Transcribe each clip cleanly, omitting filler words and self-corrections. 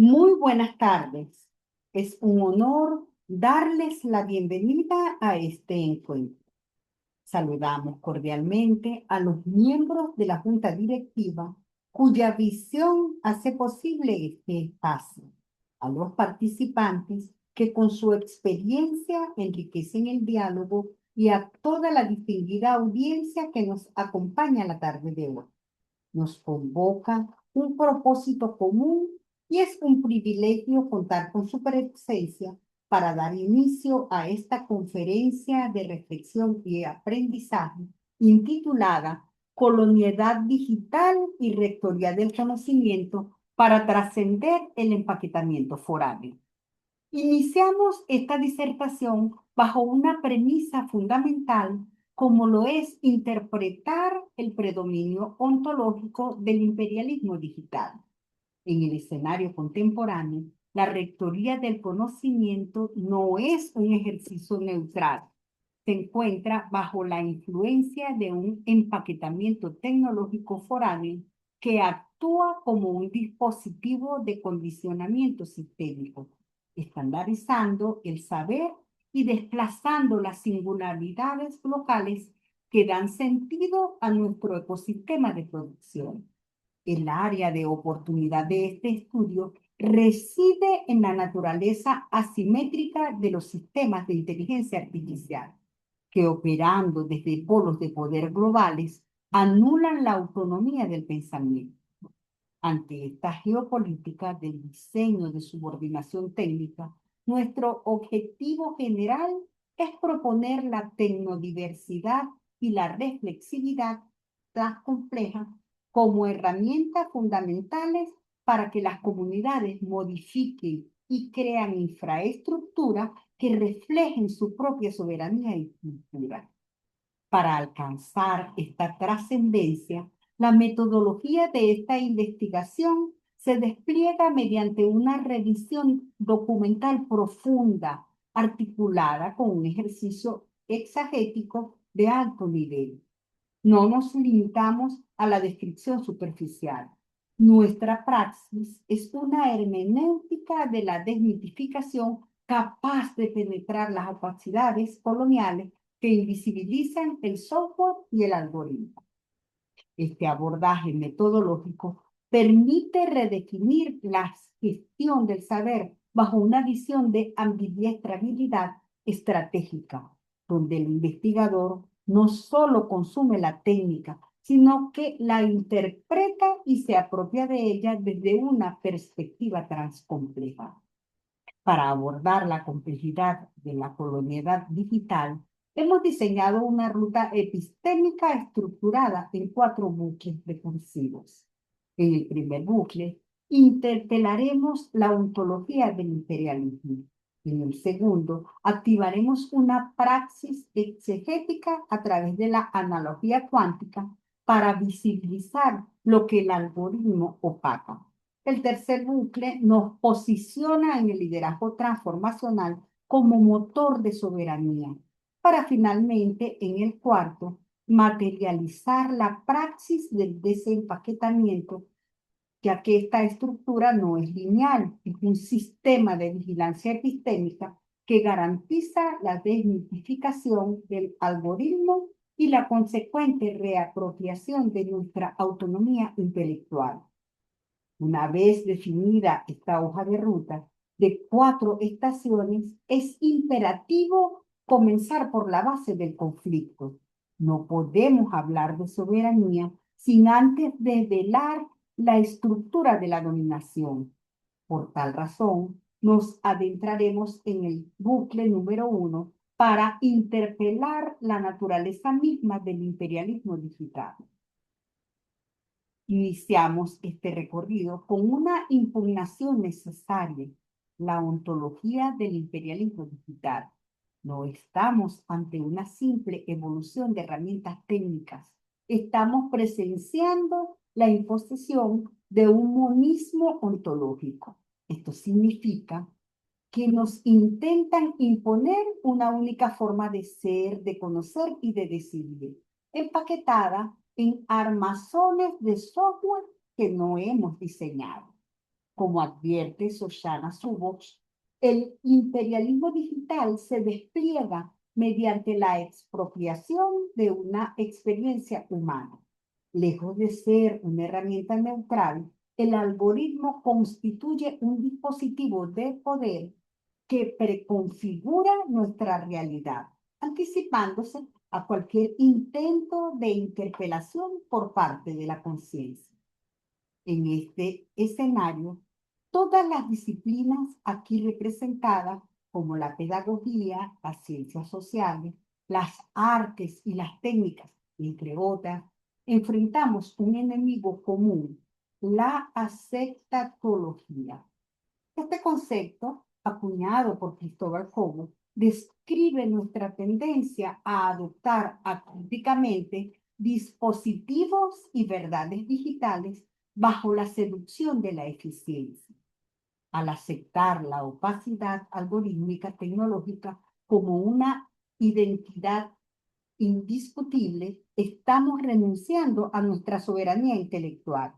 Muy buenas tardes. Es un honor darles la bienvenida a este encuentro. Saludamos cordialmente a los miembros de la Junta Directiva cuya visión hace posible este espacio, a los participantes que con su experiencia enriquecen el diálogo y a toda la distinguida audiencia que nos acompaña la tarde de hoy. Nos convoca un propósito común y es un privilegio contar con su presencia para dar inicio a esta conferencia de reflexión y aprendizaje intitulada Colonialidad Digital y Rectoría del Conocimiento para trascender el empaquetamiento foráneo. Iniciamos esta disertación bajo una premisa fundamental, como lo es interpretar el predominio ontológico del imperialismo digital. En el escenario contemporáneo, la rectoría del conocimiento no es un ejercicio neutral. Se encuentra bajo la influencia de un empaquetamiento tecnológico foráneo que actúa como un dispositivo de condicionamiento sistémico, estandarizando el saber y desplazando las singularidades locales que dan sentido a nuestro ecosistema de producción. El área de oportunidad de este estudio reside en la naturaleza asimétrica de los sistemas de inteligencia artificial, que operando desde polos de poder globales, anulan la autonomía del pensamiento. Ante esta geopolítica del diseño de subordinación técnica, nuestro objetivo general es proponer la tecnodiversidad y la reflexividad tan compleja como herramientas fundamentales para que las comunidades modifiquen y crean infraestructuras que reflejen su propia soberanía y cultura. Para alcanzar esta trascendencia, la metodología de esta investigación se despliega mediante una revisión documental profunda, articulada con un ejercicio exegético de alto nivel. No nos limitamos a la descripción superficial. Nuestra praxis es una hermenéutica de la desmitificación capaz de penetrar las opacidades coloniales que invisibilizan el software y el algoritmo. Este abordaje metodológico permite redefinir la gestión del saber bajo una visión de ambidiestrabilidad estratégica, donde el investigador no solo consume la técnica, sino que la interpreta y se apropia de ella desde una perspectiva transcompleja. Para abordar la complejidad de la colonialidad digital, hemos diseñado una ruta epistémica estructurada en 4 bucles recursivos. En el primer bucle, interpelaremos la ontología del imperialismo. En el segundo, activaremos una praxis exegética a través de la analogía cuántica para visibilizar lo que el algoritmo opaca. El tercer bucle nos posiciona en el liderazgo transformacional como motor de soberanía, para finalmente, en el cuarto, materializar la praxis del desempaquetamiento, ya que esta estructura no es lineal, es un sistema de vigilancia epistémica que garantiza la desmitificación del algoritmo y la consecuente reapropiación de nuestra autonomía intelectual. Una vez definida esta hoja de ruta de 4 estaciones, es imperativo comenzar por la base del conflicto. No podemos hablar de soberanía sin antes develar la estructura de la dominación. Por tal razón, nos adentraremos en el bucle número 1 para interpelar la naturaleza misma del imperialismo digital. Iniciamos este recorrido con una impugnación necesaria, la ontología del imperialismo digital. No estamos ante una simple evolución de herramientas técnicas. Estamos presenciando la imposición de un monismo ontológico. Esto significa que nos intentan imponer una única forma de ser, de conocer y de decidir, empaquetada en armazones de software que no hemos diseñado. Como advierte Shoshana Zuboff, el imperialismo digital se despliega mediante la expropiación de una experiencia humana. Lejos de ser una herramienta neutral, el algoritmo constituye un dispositivo de poder que preconfigura nuestra realidad, anticipándose a cualquier intento de interpelación por parte de la conciencia. En este escenario, todas las disciplinas aquí representadas, como la pedagogía, las ciencias sociales, las artes y las técnicas, entre otras, enfrentamos un enemigo común, la aceptatología. Este concepto, acuñado por Cristóbal Cobo, describe nuestra tendencia a adoptar acríticamente dispositivos y verdades digitales bajo la seducción de la eficiencia. Al aceptar la opacidad algorítmica tecnológica como una identidad indiscutible, estamos renunciando a nuestra soberanía intelectual.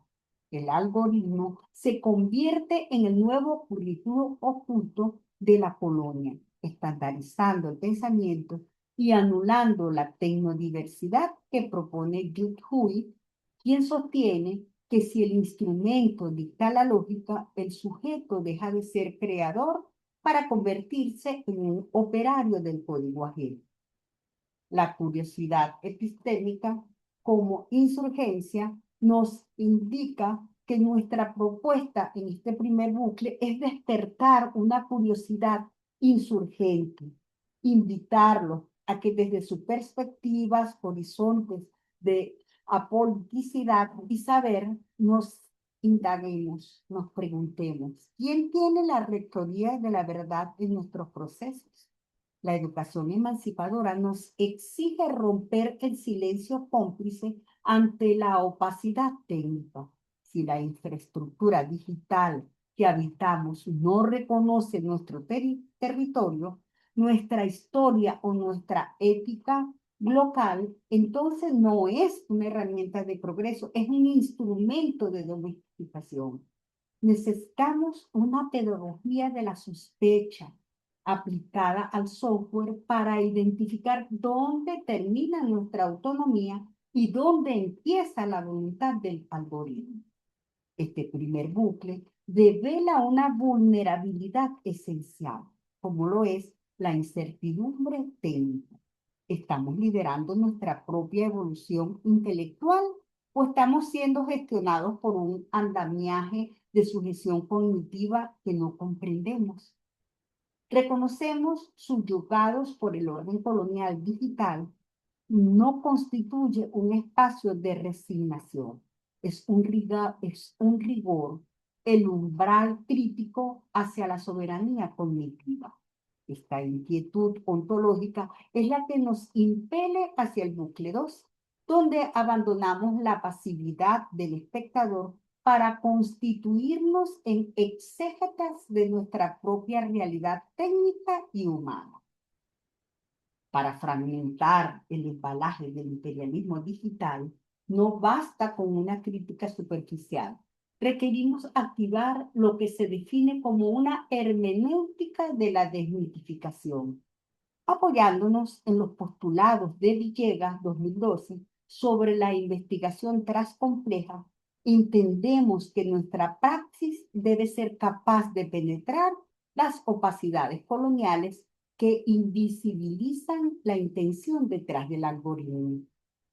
El algoritmo se convierte en el nuevo currículo oculto de la colonia, estandarizando el pensamiento y anulando la tecnodiversidad que propone Jude Huey, quien sostiene que si el instrumento dicta la lógica, el sujeto deja de ser creador para convertirse en un operario del código ajeno. La curiosidad epistémica como insurgencia nos indica que nuestra propuesta en este primer bucle es despertar una curiosidad insurgente, invitarlos a que desde sus perspectivas, horizontes de apoliticidad y saber nos indaguemos, nos preguntemos, ¿quién tiene la rectoría de la verdad en nuestros procesos? La educación emancipadora nos exige romper el silencio cómplice ante la opacidad técnica. Si la infraestructura digital que habitamos no reconoce nuestro territorio, nuestra historia o nuestra ética local, entonces no es una herramienta de progreso, es un instrumento de domesticación. Necesitamos una pedagogía de la sospecha aplicada al software para identificar dónde termina nuestra autonomía y dónde empieza la voluntad del algoritmo. Este primer bucle revela una vulnerabilidad esencial, como lo es la incertidumbre técnica. ¿Estamos liderando nuestra propia evolución intelectual o estamos siendo gestionados por un andamiaje de sujeción cognitiva que no comprendemos? Reconocemos subyugados por el orden colonial digital, no constituye un espacio de resignación, es un rigor, el umbral crítico hacia la soberanía cognitiva. Esta inquietud ontológica es la que nos impele hacia el bucle 2, donde abandonamos la pasividad del espectador para constituirnos en exégetas de nuestra propia realidad técnica y humana. Para fragmentar el embalaje del imperialismo digital, no basta con una crítica superficial. Requerimos activar lo que se define como una hermenéutica de la desmitificación, apoyándonos en los postulados de Villegas 2012 sobre la investigación transcompleja. Entendemos que nuestra praxis debe ser capaz de penetrar las opacidades coloniales que invisibilizan la intención detrás del algoritmo.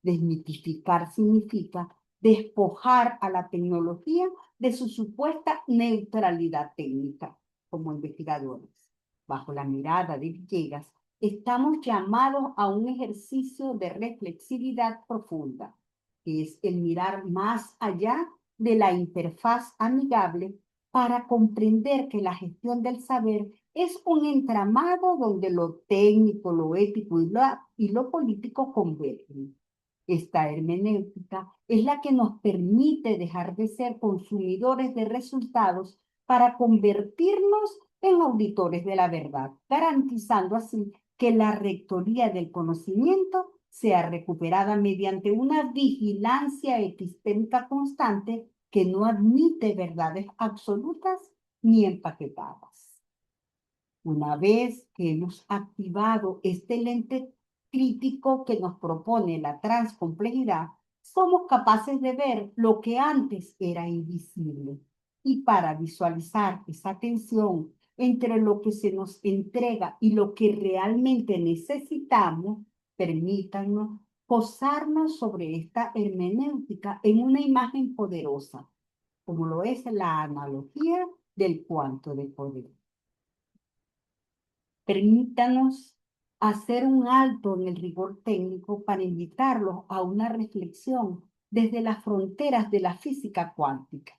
Desmitificar significa despojar a la tecnología de su supuesta neutralidad técnica. Como investigadores, bajo la mirada de Villegas, estamos llamados a un ejercicio de reflexividad profunda, que es el mirar más allá de la interfaz amigable para comprender que la gestión del saber es un entramado donde lo técnico, lo ético y lo político convergen. Esta hermenéutica es la que nos permite dejar de ser consumidores de resultados para convertirnos en auditores de la verdad, garantizando así que la rectoría del conocimiento sea recuperada mediante una vigilancia epistémica constante que no admite verdades absolutas ni empaquetadas. Una vez que hemos activado este lente crítico que nos propone la transcomplejidad, somos capaces de ver lo que antes era invisible. Y para visualizar esa tensión entre lo que se nos entrega y lo que realmente necesitamos, permítanos posarnos sobre esta hermenéutica en una imagen poderosa, como lo es la analogía del cuanto de poder. Permítanos hacer un alto en el rigor técnico para invitarlos a una reflexión desde las fronteras de la física cuántica,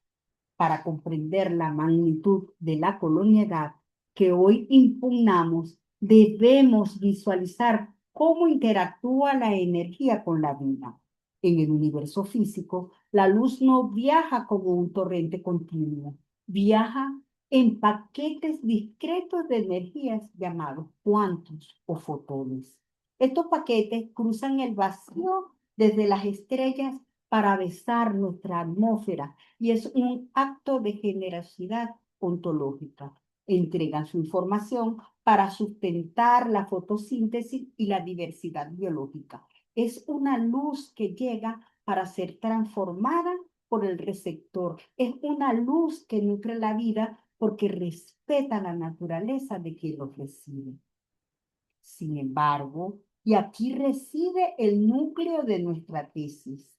para comprender la magnitud de la colonialidad que hoy impugnamos. Debemos visualizar cómo interactúa la energía con la vida. En el universo físico, la luz no viaja como un torrente continuo, viaja en paquetes discretos de energías llamados cuantos o fotones. Estos paquetes cruzan el vacío desde las estrellas para besar nuestra atmósfera y es un acto de generosidad ontológica. Entregan su información para sustentar la fotosíntesis y la diversidad biológica. Es una luz que llega para ser transformada por el receptor. Es una luz que nutre la vida porque respeta la naturaleza de quien lo recibe. Sin embargo, y aquí reside el núcleo de nuestra tesis,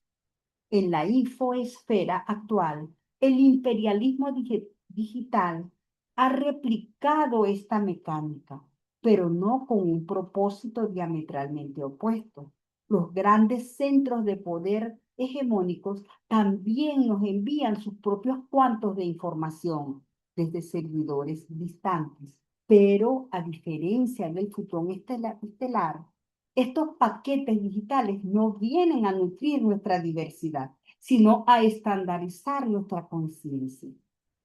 en la infoesfera actual, el imperialismo digital ha replicado esta mecánica, pero no con un propósito diametralmente opuesto. Los grandes centros de poder hegemónicos también nos envían sus propios cuantos de información desde servidores distantes, pero a diferencia del futón estelar, estos paquetes digitales no vienen a nutrir nuestra diversidad, sino a estandarizar nuestra conciencia.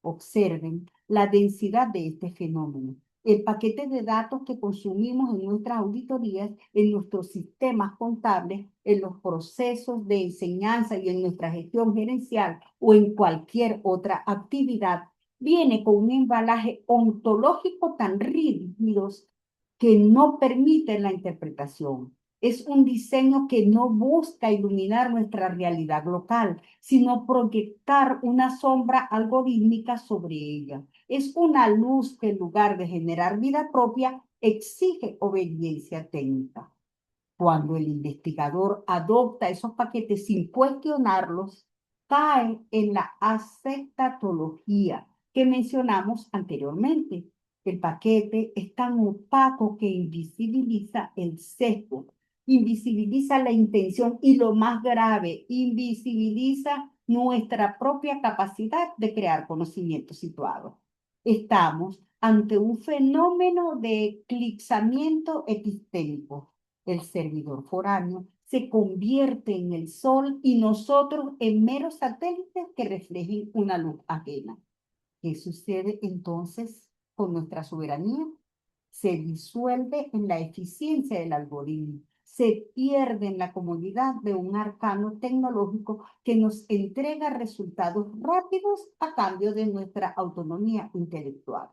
Observen la densidad de este fenómeno. El paquete de datos que consumimos en nuestras auditorías, en nuestros sistemas contables, en los procesos de enseñanza y en nuestra gestión gerencial o en cualquier otra actividad, viene con un embalaje ontológico tan rígido que no permiten la interpretación. Es un diseño que no busca iluminar nuestra realidad local, sino proyectar una sombra algorítmica sobre ella. Es una luz que en lugar de generar vida propia, exige obediencia técnica. Cuando el investigador adopta esos paquetes sin cuestionarlos, cae en la aceptatología que mencionamos anteriormente. El paquete es tan opaco que invisibiliza el sesgo, invisibiliza la intención y lo más grave, invisibiliza nuestra propia capacidad de crear conocimiento situado. Estamos ante un fenómeno de eclipsamiento epistémico. El servidor foráneo se convierte en el sol y nosotros en meros satélites que reflejen una luz ajena. ¿Qué sucede entonces con nuestra soberanía? Se disuelve en la eficiencia del algoritmo, se pierde en la comodidad de un arcano tecnológico que nos entrega resultados rápidos a cambio de nuestra autonomía intelectual.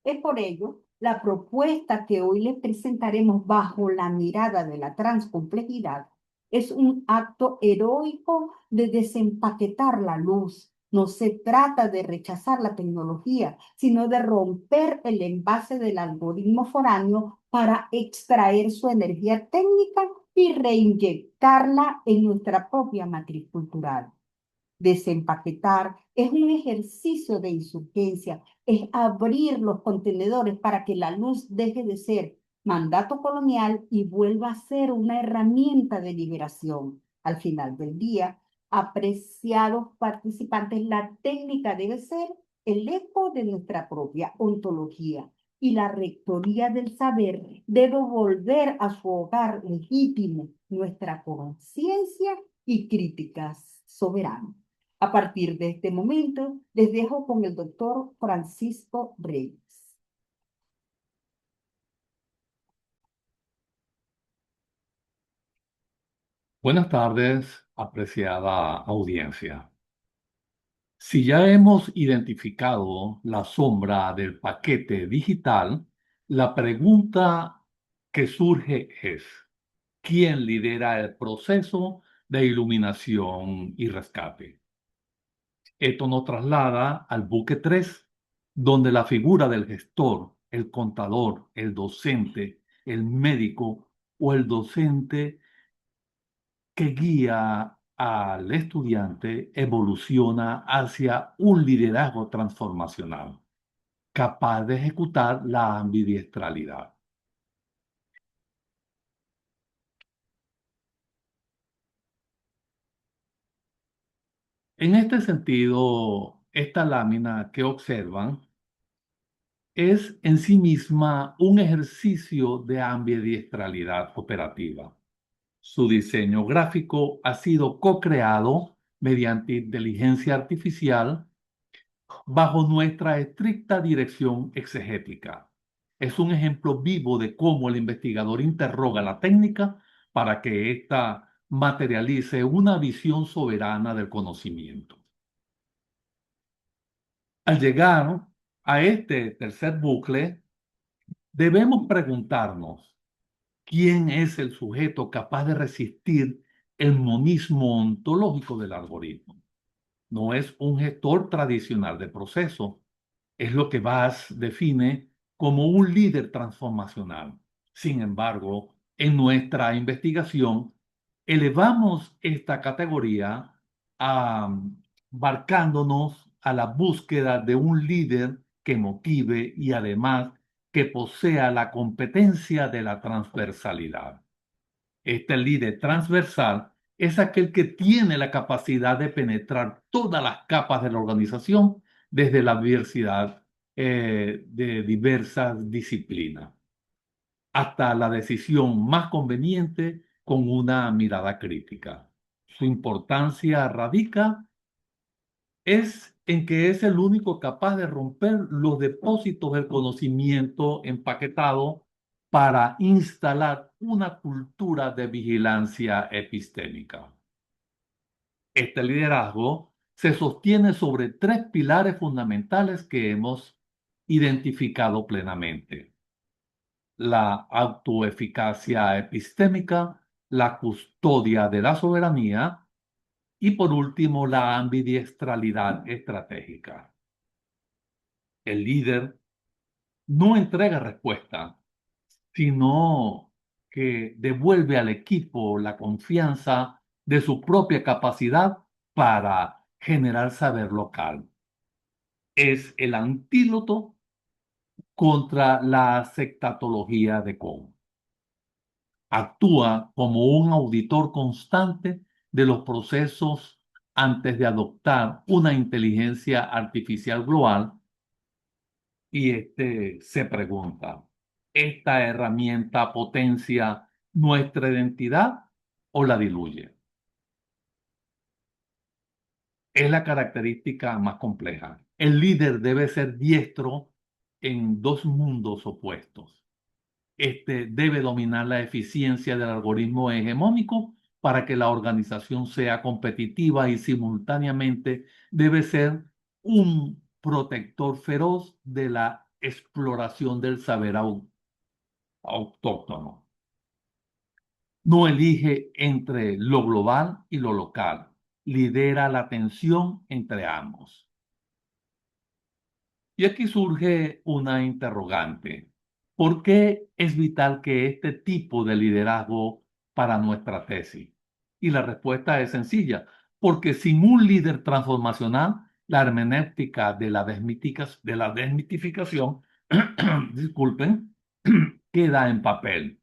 Es por ello la propuesta que hoy les presentaremos bajo la mirada de la transcomplejidad es un acto heroico de desempaquetar la luz. No se trata de rechazar la tecnología, sino de romper el envase del algoritmo foráneo para extraer su energía técnica y reinyectarla en nuestra propia matriz cultural. Desempaquetar es un ejercicio de insurgencia, es abrir los contenedores para que la luz deje de ser mandato colonial y vuelva a ser una herramienta de liberación. Al final del día, apreciados participantes, la técnica debe ser el eco de nuestra propia ontología y la rectoría del saber debe volver a su hogar legítimo, nuestra conciencia y críticas soberanas. A partir de este momento, les dejo con el doctor Francisco Reyes. Buenas tardes, apreciada audiencia. Si ya hemos identificado la sombra del paquete digital, la pregunta que surge es, ¿quién lidera el proceso de iluminación y rescate? Esto nos traslada al buque 3, donde la figura del gestor, el contador, el docente, el médico o el docente que guía al estudiante evoluciona hacia un liderazgo transformacional, capaz de ejecutar la ambidiestralidad. En este sentido, esta lámina que observan es en sí misma un ejercicio de ambidiestralidad operativa. Su diseño gráfico ha sido co-creado mediante inteligencia artificial bajo nuestra estricta dirección exegética. Es un ejemplo vivo de cómo el investigador interroga la técnica para que ésta materialice una visión soberana del conocimiento. Al llegar a este tercer bucle, debemos preguntarnos, ¿quién es el sujeto capaz de resistir el monismo ontológico del algoritmo? No es un gestor tradicional de proceso, es lo que Bass define como un líder transformacional. Sin embargo, en nuestra investigación, elevamos esta categoría abarcándonos a la búsqueda de un líder que motive y además que posea la competencia de la transversalidad. Este líder transversal es aquel que tiene la capacidad de penetrar todas las capas de la organización desde la diversidad de diversas disciplinas hasta la decisión más conveniente con una mirada crítica. Su importancia radica es en que es el único capaz de romper los depósitos del conocimiento empaquetado para instalar una cultura de vigilancia epistémica. Este liderazgo se sostiene sobre tres pilares fundamentales que hemos identificado plenamente: la autoeficacia epistémica, la custodia de la soberanía y por último la ambidiestralidad estratégica. El líder no entrega respuesta, sino que devuelve al equipo la confianza de su propia capacidad para generar saber local. Es el antídoto contra la sectatología de Kohn. Actúa como un auditor constante de los procesos antes de adoptar una inteligencia artificial global y se pregunta, ¿esta herramienta potencia nuestra identidad o la diluye? Es la característica más compleja. El líder debe ser diestro en dos mundos opuestos. Este debe dominar la eficiencia del algoritmo hegemónico para que la organización sea competitiva y simultáneamente debe ser un protector feroz de la exploración del saber autóctono. No elige entre lo global y lo local. Lidera la tensión entre ambos. Y aquí surge una interrogante. ¿Por qué es vital que este tipo de liderazgo para nuestra tesis? Y la respuesta es sencilla, porque sin un líder transformacional, la hermenéutica de la desmitificación, disculpen, queda en papel.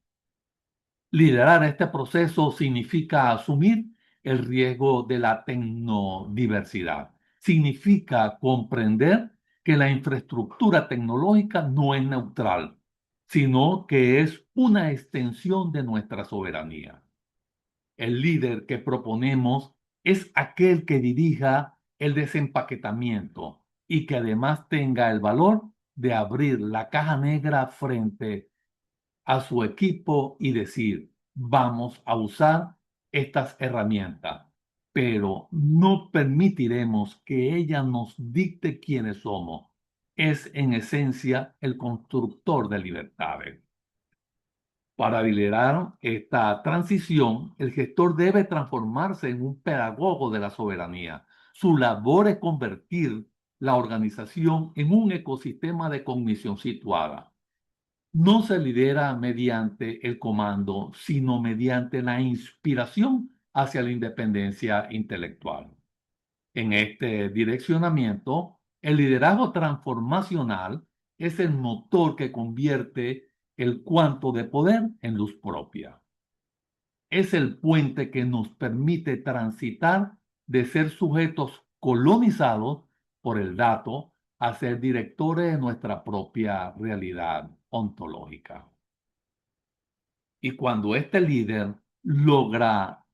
Liderar este proceso significa asumir el riesgo de la tecnodiversidad. Significa comprender que la infraestructura tecnológica no es neutral, sino que es una extensión de nuestra soberanía. El líder que proponemos es aquel que dirija el desempaquetamiento y que además tenga el valor de abrir la caja negra frente a su equipo y decir, vamos a usar estas herramientas, pero no permitiremos que ella nos dicte quiénes somos. Es en esencia el constructor de libertades. Para liderar esta transición, el gestor debe transformarse en un pedagogo de la soberanía. Su labor es convertir la organización en un ecosistema de cognición situada. No se lidera mediante el comando, sino mediante la inspiración hacia la independencia intelectual. En este direccionamiento, el liderazgo transformacional es el motor que convierte el cuanto de poder en luz propia. Es el puente que nos permite transitar de ser sujetos colonizados por el dato a ser directores de nuestra propia realidad ontológica. Y cuando este líder logra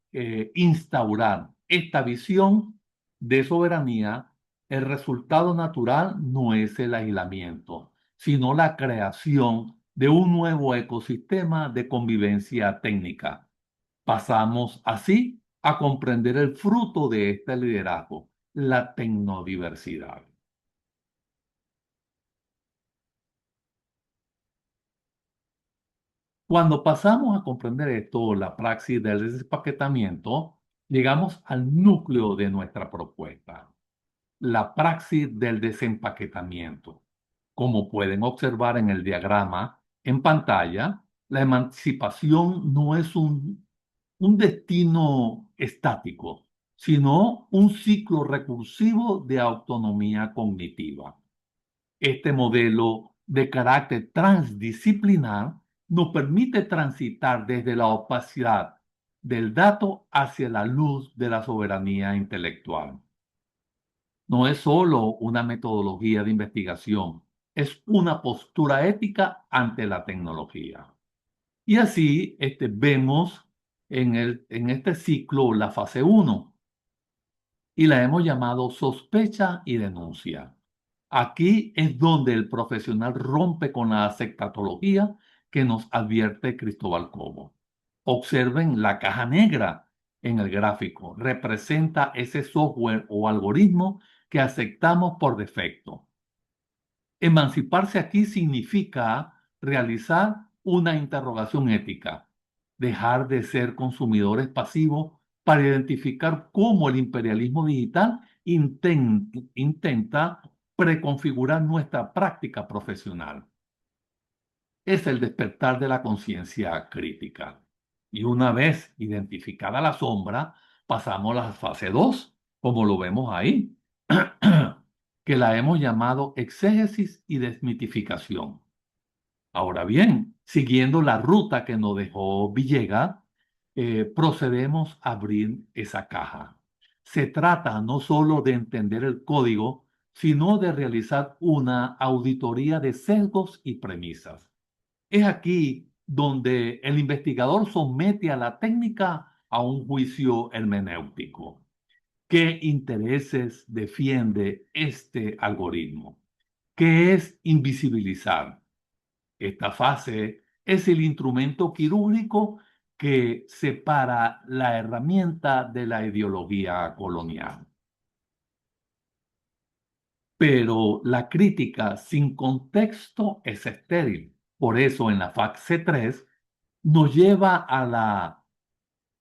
instaurar esta visión de soberanía, el resultado natural no es el aislamiento, sino la creación de un nuevo ecosistema de convivencia técnica. Pasamos así a comprender el fruto de este liderazgo, la tecnodiversidad. Cuando pasamos a comprender esto, la praxis del desempaquetamiento, llegamos al núcleo de nuestra propuesta, la praxis del desempaquetamiento. Como pueden observar en el diagrama en pantalla, la emancipación no es un destino estático, sino un ciclo recursivo de autonomía cognitiva. Este modelo de carácter transdisciplinar nos permite transitar desde la opacidad del dato hacia la luz de la soberanía intelectual. No es solo una metodología de investigación, es una postura ética ante la tecnología. Y así vemos en este ciclo la fase 1 y la hemos llamado sospecha y denuncia. Aquí es donde el profesional rompe con la sectatología que nos advierte Cristóbal Cobo. Observen la caja negra en el gráfico. Representa ese software o algoritmo que aceptamos por defecto. Emanciparse aquí significa realizar una interrogación ética, dejar de ser consumidores pasivos para identificar cómo el imperialismo digital intenta preconfigurar nuestra práctica profesional. Es el despertar de la conciencia crítica. Y una vez identificada la sombra, pasamos a la fase 2, como lo vemos ahí, que la hemos llamado exégesis y desmitificación. Ahora bien, siguiendo la ruta que nos dejó Villegas, procedemos a abrir esa caja. Se trata no solo de entender el código, sino de realizar una auditoría de sesgos y premisas. Es aquí donde el investigador somete a la técnica a un juicio hermenéutico. ¿Qué intereses defiende este algoritmo? ¿Qué es invisibilizar? Esta fase es el instrumento quirúrgico que separa la herramienta de la ideología colonial. Pero la crítica sin contexto es estéril. Por eso en la fase 3 nos lleva a la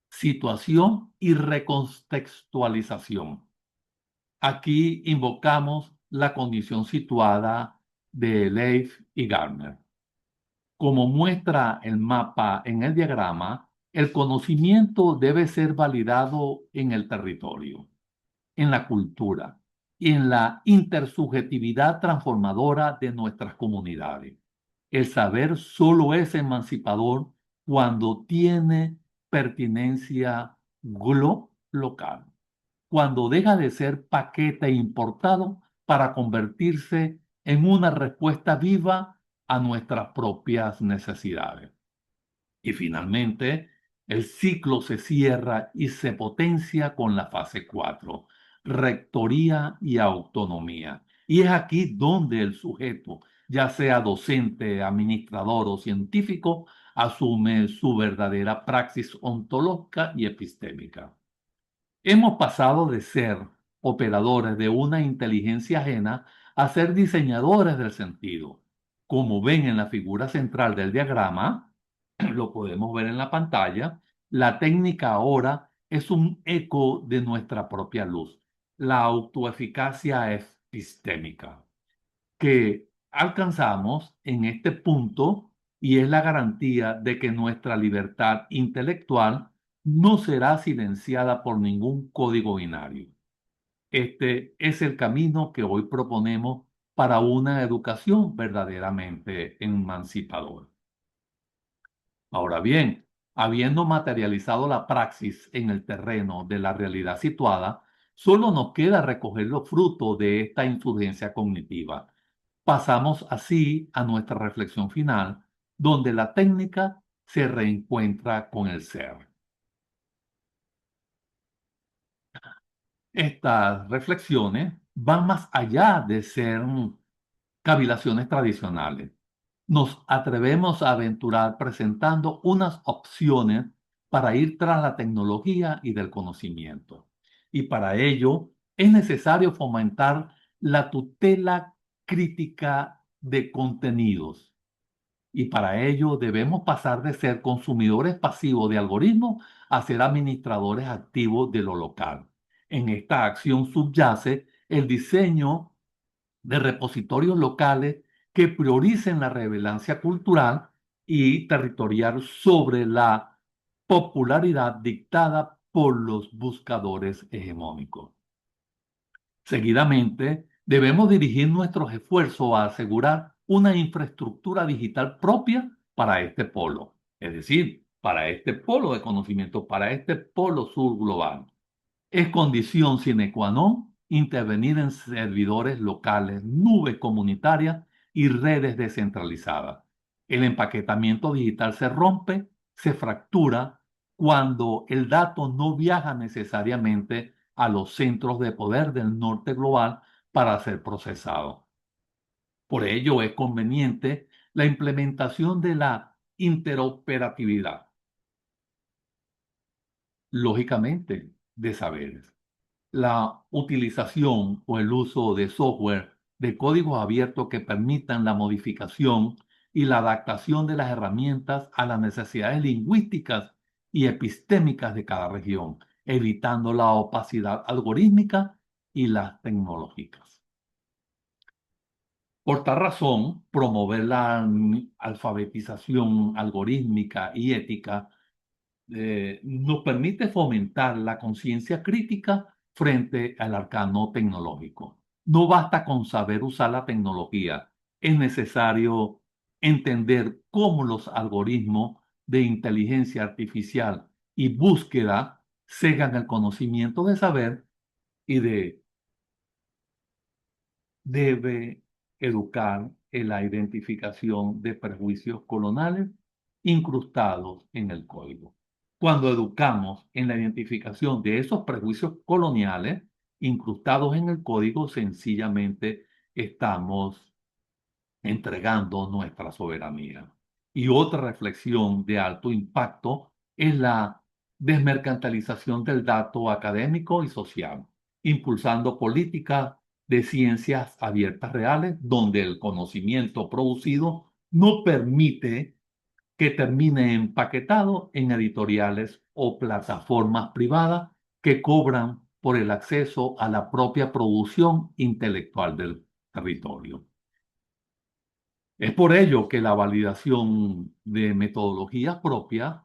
situación y recontextualización. Aquí invocamos la condición situada de Leif y Gardner. Como muestra el mapa en el diagrama, el conocimiento debe ser validado en el territorio, en la cultura y en la intersubjetividad transformadora de nuestras comunidades. El saber solo es emancipador cuando tiene pertinencia local, cuando deja de ser paquete importado para convertirse en una respuesta viva a nuestras propias necesidades. Y finalmente, el ciclo se cierra y se potencia con la fase 4, rectoría y autonomía. Y es aquí donde el sujeto, ya sea docente, administrador o científico, asume su verdadera praxis ontológica y epistémica. Hemos pasado de ser operadores de una inteligencia ajena a ser diseñadores del sentido. Como ven en la figura central del diagrama, lo podemos ver en la pantalla, la técnica ahora es un eco de nuestra propia luz, la autoeficacia epistémica que alcanzamos en este punto y es la garantía de que nuestra libertad intelectual no será silenciada por ningún código binario. Este es el camino que hoy proponemos para una educación verdaderamente emancipadora. Ahora bien, habiendo materializado la praxis en el terreno de la realidad situada, solo nos queda recoger los frutos de esta insurgencia cognitiva. Pasamos así a nuestra reflexión final, donde la técnica se reencuentra con el ser. Estas reflexiones van más allá de ser cavilaciones tradicionales. Nos atrevemos a aventurar presentando unas opciones para ir tras la tecnología y del conocimiento. Y para ello es necesario fomentar la tutela crítica de contenidos. Y para ello debemos pasar de ser consumidores pasivos de algoritmos a ser administradores activos de lo local. En esta acción subyace el diseño de repositorios locales que prioricen la relevancia cultural y territorial sobre la popularidad dictada por los buscadores hegemónicos. Seguidamente, debemos dirigir nuestros esfuerzos a asegurar una infraestructura digital propia para este polo, es decir, para este polo de conocimiento, para este polo sur global. Es condición sine qua non intervenir en servidores locales, nubes comunitarias y redes descentralizadas. El empaquetamiento digital se rompe, se fractura cuando el dato no viaja necesariamente a los centros de poder del norte global para ser procesado. Por ello es conveniente la implementación de la interoperatividad, lógicamente, de saberes. La utilización o el uso de software de códigos abiertos que permitan la modificación y la adaptación de las herramientas a las necesidades lingüísticas y epistémicas de cada región, evitando la opacidad algorítmica y las tecnológicas. Por tal razón, promover la alfabetización algorítmica y ética nos permite fomentar la conciencia crítica frente al arcano tecnológico. No basta con saber usar la tecnología, es necesario entender cómo los algoritmos de inteligencia artificial y búsqueda cegan el conocimiento de saber y debe educar en la identificación de prejuicios coloniales incrustados en el código. Cuando educamos en la identificación de esos prejuicios coloniales incrustados en el código, sencillamente estamos entregando nuestra soberanía. Y otra reflexión de alto impacto es la desmercantilización del dato académico y social, impulsando políticas de ciencias abiertas reales, donde el conocimiento producido no permite que termine empaquetado en editoriales o plataformas privadas que cobran por el acceso a la propia producción intelectual del territorio. Es por ello que la validación de metodologías propias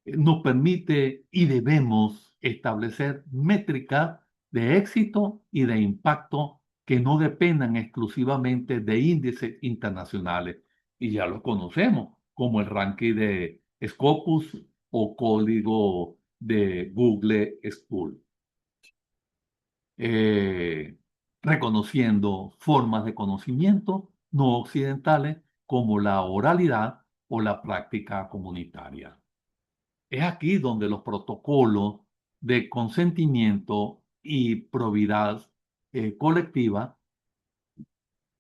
nos permite y debemos establecer métricas de éxito y de impacto que no dependan exclusivamente de índices internacionales. Y ya los conocemos, como el ranking de Scopus o código de Google School, eh, reconociendo formas de conocimiento no occidentales como la oralidad o la práctica comunitaria. Es aquí donde los protocolos de consentimiento y probidad colectiva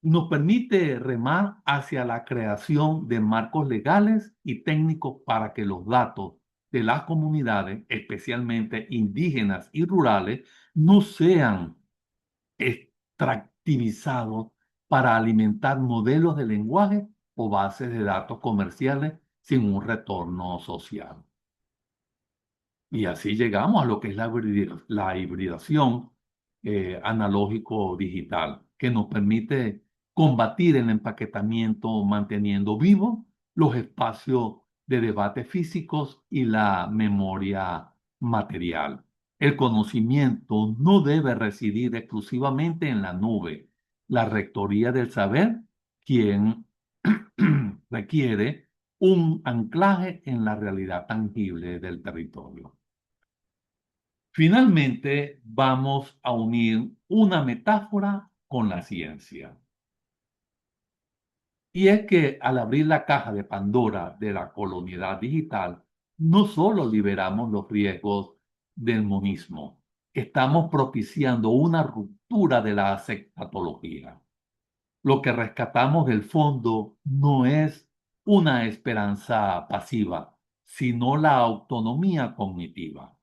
nos permite remar hacia la creación de marcos legales y técnicos para que los datos de las comunidades, especialmente indígenas y rurales, no sean extractivizados para alimentar modelos de lenguaje o bases de datos comerciales sin un retorno social. Y así llegamos a lo que es la hibridación analógico-digital, que nos permite combatir el empaquetamiento manteniendo vivos los espacios de debate físicos y la memoria material. El conocimiento no debe residir exclusivamente en la nube. La rectoría del saber, quien requiere un anclaje en la realidad tangible del territorio. Finalmente, vamos a unir una metáfora con la ciencia. Y es que al abrir la caja de Pandora de la colonialidad digital, no solo liberamos los riesgos del monismo, estamos propiciando una ruptura de la aceptatología. Lo que rescatamos del fondo no es una esperanza pasiva, sino la autonomía cognitiva.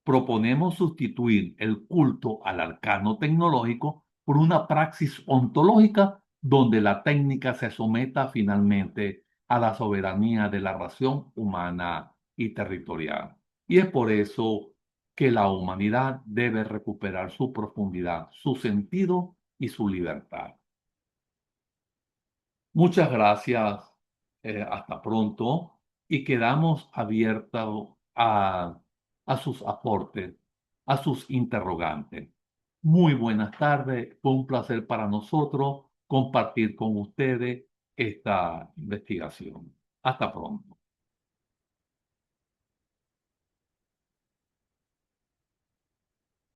Proponemos sustituir el culto al arcano tecnológico por una praxis ontológica donde la técnica se someta finalmente a la soberanía de la razón humana y territorial. Y es por eso que la humanidad debe recuperar su profundidad, su sentido y su libertad. Muchas gracias, hasta pronto y quedamos abiertos a sus aportes, a sus interrogantes. Muy buenas tardes, fue un placer para nosotros compartir con ustedes esta investigación. Hasta pronto.